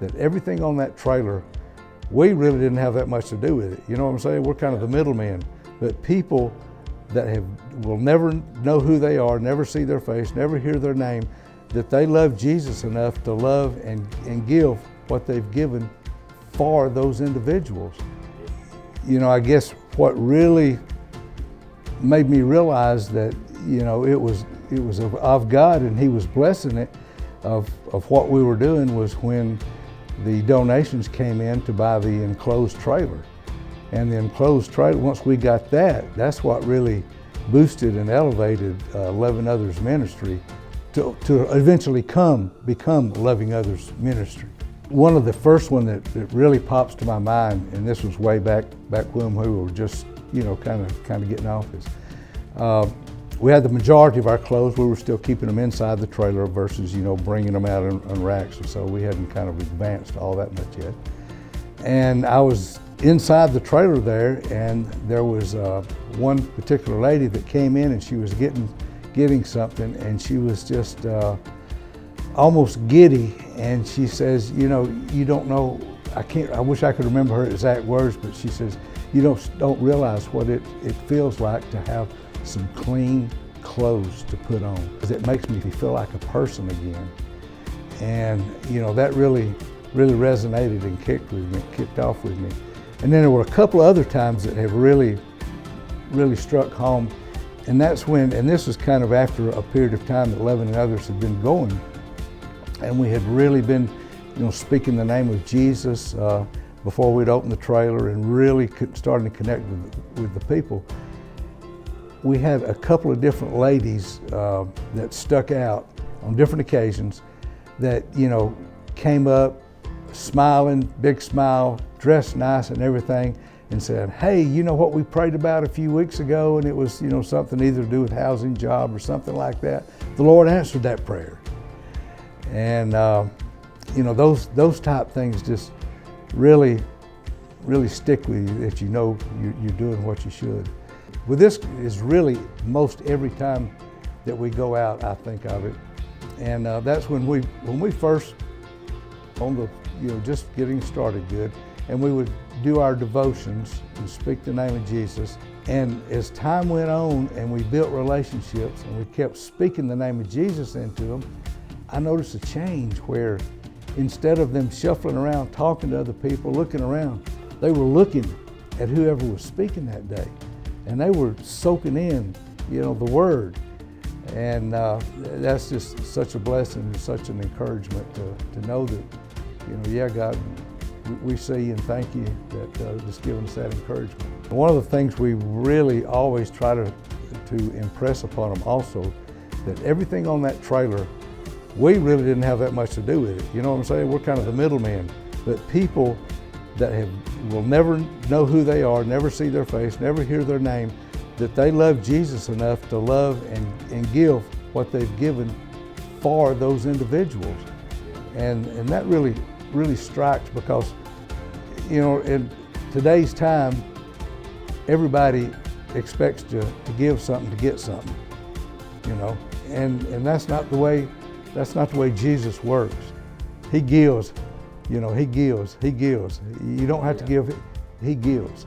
that everything on that trailer, we really didn't have that much to do with it. You know what I'm saying? We're kind of the middlemen. But people that will never know who they are, never see their face, never hear their name, that they love Jesus enough to love and give what they've given for those individuals. You know, I guess what really made me realize that, you know, it was of God and He was blessing it, of what we were doing, was when the donations came in to buy the enclosed trailer. And the enclosed trailer, once we got that, that's what really boosted and elevated Loving Others Ministry to eventually become Loving Others Ministry. One of the first one that really pops to my mind, and this was way back when we were just, you know, kind of getting off, is we had the majority of our clothes, we were still keeping them inside the trailer versus, you know, bringing them out on racks. And so we hadn't kind of advanced all that much yet. And I was inside the trailer there, and there was one particular lady that came in, and she was getting something, and she was just almost giddy. And she says, you know, you don't know, I wish I could remember her exact words, but she says, you don't realize what it feels like to have some clean clothes to put on, because it makes me feel like a person again. And you know, that really resonated and kicked off with me. And then there were a couple of other times that have really struck home, and that's when, and this was kind of after a period of time that Loving Others had been going, and we had really been, you know, speaking the name of Jesus before we'd opened the trailer and really starting to connect with the people. We had a couple of different ladies that stuck out on different occasions that, you know, came up smiling, big smile, dressed nice and everything, and said, hey, you know what we prayed about a few weeks ago, and it was, you know, something either to do with housing, job, or something like that. The Lord answered that prayer. And you know, those type things just really stick with you, that you know you're doing what you should. Well, this is really most every time that we go out, I think of it. And that's when we first, on the, you know, just getting started good, and we would do our devotions and speak the name of Jesus. And as time went on and we built relationships and we kept speaking the name of Jesus into them, I noticed a change where instead of them shuffling around, talking to other people, looking around, they were looking at whoever was speaking that day. And they were soaking in, you know, the Word. And that's just such a blessing and such an encouragement to know that, you know, yeah, God, we see and thank you that just giving us that encouragement. One of the things we really always try to impress upon them also, that everything on that trailer, we really didn't have that much to do with it. You know what I'm saying? We're kind of the middlemen. But people that will never know who they are, never see their face, never hear their name, that they love Jesus enough to love and give what they've given for those individuals. And that really strikes, because, you know, in today's time, everybody expects to give something to get something, you know, and that's not the way Jesus works. He gives, you know, he gives. You don't have to give, He gives.